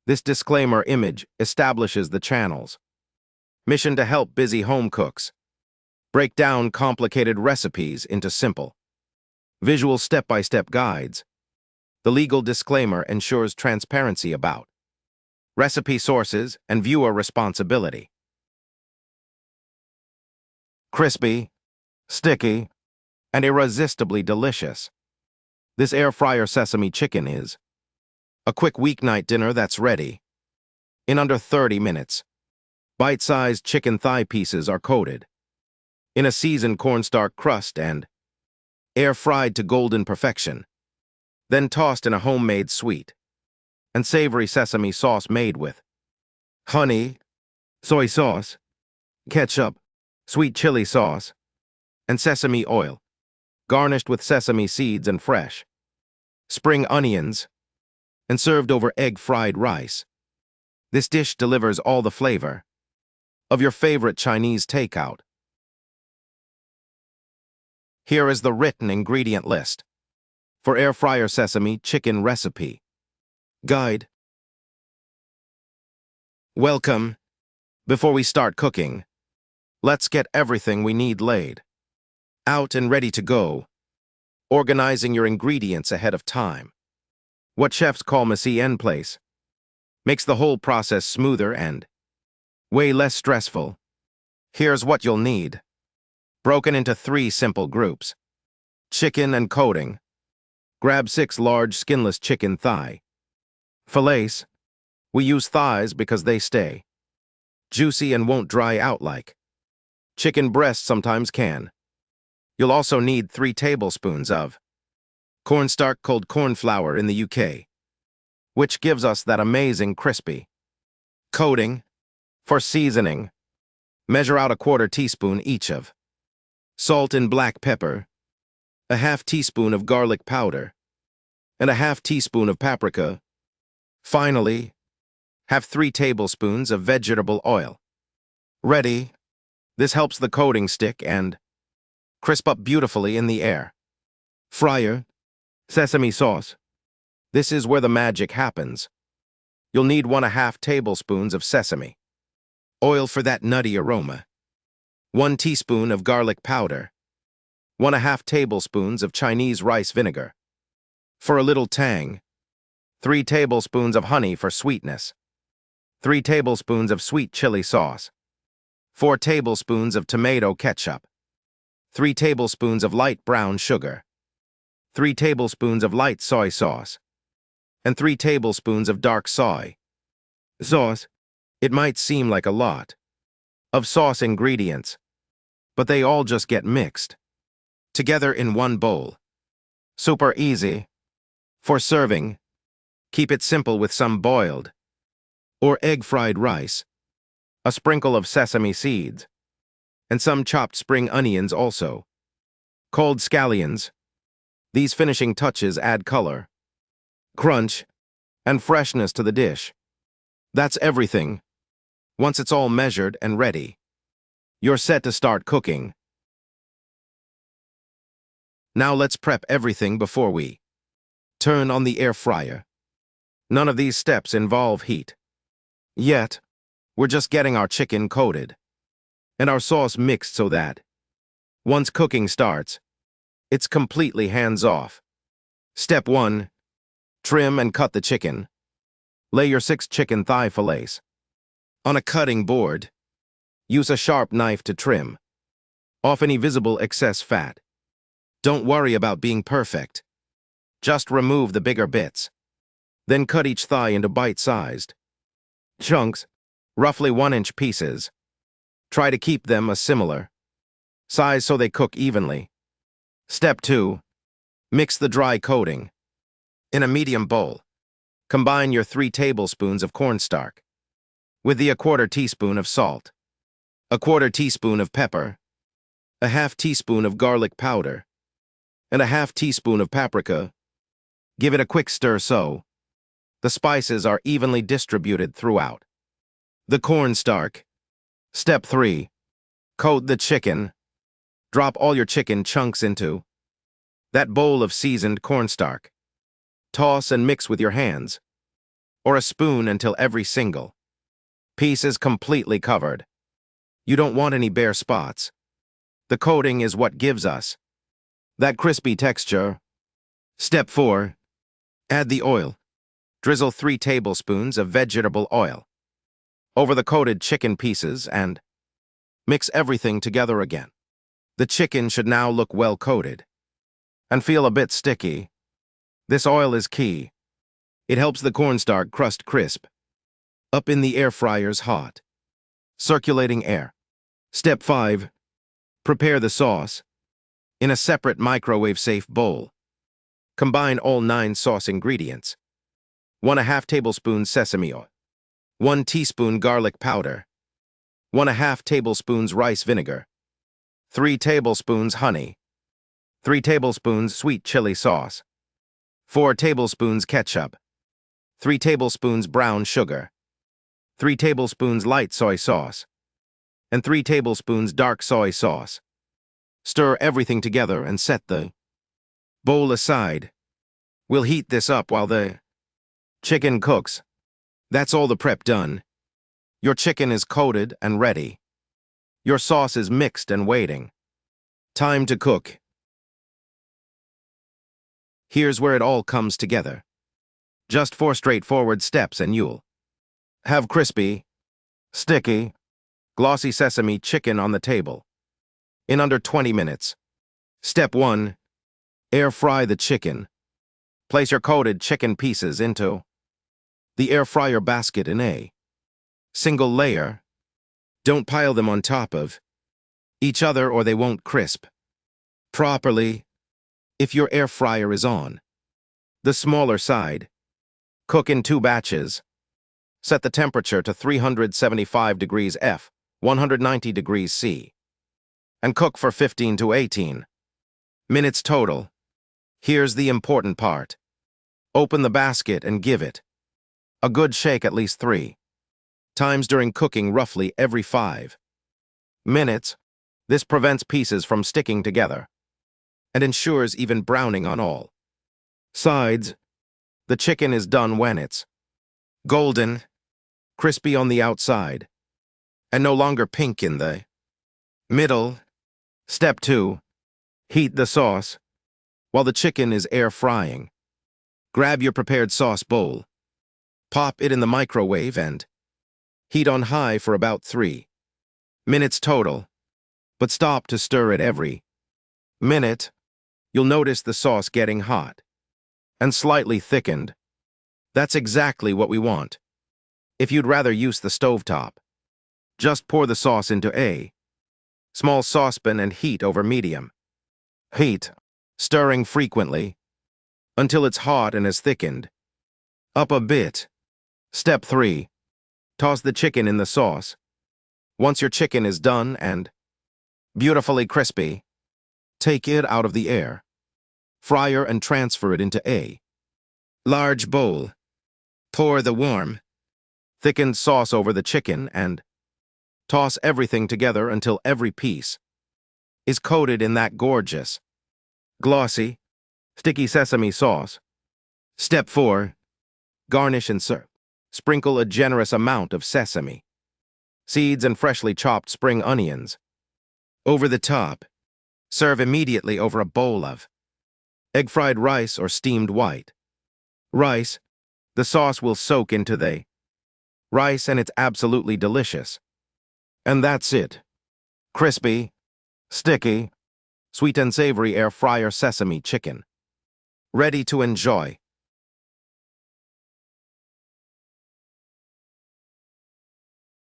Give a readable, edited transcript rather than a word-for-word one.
This disclaimer image establishes the channel's mission to help busy home cooks break down complicated recipes into simple, visual step-by-step guides. The legal disclaimer ensures transparency about recipe sources and viewer responsibility. Crispy, sticky, and irresistibly delicious. This air fryer sesame chicken is a quick weeknight dinner that's ready in under 30 minutes. Bite-sized chicken thigh pieces are coated in a seasoned cornstarch crust and air-fried to golden perfection, then tossed in a homemade sweet and savory sesame sauce made with honey, soy sauce, ketchup, sweet chili sauce, and sesame oil, garnished with sesame seeds and fresh spring onions, and served over egg-fried rice. This dish delivers all the flavor of your favorite Chinese takeout. Here is the written ingredient list for air fryer sesame chicken recipe guide. Welcome. Before we start cooking, let's get everything we need laid out and ready to go. Organizing your ingredients ahead of time, what chefs call mise en place, makes the whole process smoother and way less stressful. Here's what you'll need. Broken into 3 simple groups. Chicken and coating. Grab 6 large skinless chicken thigh fillets. We use thighs because they stay juicy and won't dry out like chicken breasts sometimes can. You'll also need 3 tablespoons of cornstarch, cold corn flour in the UK, which gives us that amazing crispy coating. For seasoning, measure out a 1/4 teaspoon each of salt and black pepper, a 1/2 teaspoon of garlic powder, and a 1/2 teaspoon of paprika. Finally, have 3 tablespoons of vegetable oil ready. This helps the coating stick and crisp up beautifully in the air fryer. Sesame sauce. This is where the magic happens. You'll need 1/2 tablespoons of sesame oil for that nutty aroma, 1 teaspoon of garlic powder, 1/2 tablespoons of Chinese rice vinegar for a little tang, 3 tablespoons of honey for sweetness, 3 tablespoons of sweet chili sauce, 4 tablespoons of tomato ketchup, 3 tablespoons of light brown sugar, 3 tablespoons of light soy sauce, and 3 tablespoons of dark soy sauce. It might seem like a lot of sauce ingredients, but they all just get mixed together in one bowl. Super easy. For serving, keep it simple with some boiled or egg-fried rice, a sprinkle of sesame seeds, and some chopped spring onions also. Cold scallions. These finishing touches add color, crunch, and freshness to the dish. That's everything. Once it's all measured and ready, you're set to start cooking. Now let's prep everything before we turn on the air fryer. None of these steps involve heat. Yet, we're just getting our chicken coated and our sauce mixed so that once cooking starts, it's completely hands-off. Step 1. Trim and cut the chicken. Lay your 6 chicken thigh fillets on a cutting board. Use a sharp knife to trim off any visible excess fat. Don't worry about being perfect. Just remove the bigger bits. Then cut each thigh into bite-sized chunks, roughly 1-inch pieces. Try to keep them a similar size so they cook evenly. Step 2. Mix the dry coating in a medium bowl. Combine your 3 tablespoons of cornstarch with the 1/4 teaspoon of salt, a 1/4 teaspoon of pepper, a 1/2 teaspoon of garlic powder, and a 1/2 teaspoon of paprika. Give it a quick stir so the spices are evenly distributed throughout the cornstarch. Step 3. Coat the chicken. Drop all your chicken chunks into that bowl of seasoned cornstarch. Toss and mix with your hands. or a spoon until every single piece is completely covered. You don't want any bare spots. The coating is what gives us that crispy texture. Step 4. Add the oil. Drizzle 3 tablespoons of vegetable oil over the coated chicken pieces and mix everything together again. The chicken should now look well coated and feel a bit sticky. This oil is key. It helps the cornstarch crust crisp up in the air fryer's hot, circulating air. Step 5. Prepare the sauce in a separate microwave-safe bowl. Combine all 9 sauce ingredients. 1/2 tablespoon sesame oil, 1 teaspoon garlic powder, 1/2 tablespoons rice vinegar, 3 tablespoons honey, 3 tablespoons sweet chili sauce, 4 tablespoons ketchup, 3 tablespoons brown sugar, 3 tablespoons light soy sauce, and 3 tablespoons dark soy sauce. Stir everything together and set the bowl aside. We'll heat this up while the chicken cooks. That's all the prep done. Your chicken is coated and ready. Your sauce is mixed and waiting. Time to cook. Here's where it all comes together. Just 4 straightforward steps and you'll have crispy, sticky, glossy sesame chicken on the table in under 20 minutes. Step 1. Air fry the chicken. Place your coated chicken pieces into the air fryer basket in a single layer. Don't pile them on top of each other or they won't crisp properly. If your air fryer is on the smaller side, cook in 2 batches. Set the temperature to 375 degrees F, 190 degrees C, and cook for 15 to 18 minutes total. Here's the important part. Open the basket and give it a good shake at least 3 times during cooking, roughly every 5 minutes. This prevents pieces from sticking together and ensures even browning on all sides. The chicken is done when it's golden, crispy on the outside, and no longer pink in the middle. Step 2. Heat the sauce while the chicken is air frying. Grab your prepared sauce bowl, pop it in the microwave and heat on high for about 3 minutes total, but stop to stir it every minute. You'll notice the sauce getting hot and slightly thickened. That's exactly what we want. If you'd rather use the stovetop, just pour the sauce into a small saucepan and heat over medium heat, stirring frequently until it's hot and has thickened up a bit. Step 3. Toss the chicken in the sauce. Once your chicken is done and beautifully crispy, take it out of the air fryer and transfer it into a large bowl. Pour the warm, thickened sauce over the chicken and toss everything together until every piece is coated in that gorgeous, glossy, sticky sesame sauce. Step 4. Garnish and serve. Sprinkle a generous amount of sesame seeds and freshly chopped spring onions over the top. Serve immediately over a bowl of egg-fried rice or steamed white rice. The sauce will soak into the rice and it's absolutely delicious. And that's it. Crispy, sticky, sweet and savory air fryer sesame chicken. Ready to enjoy.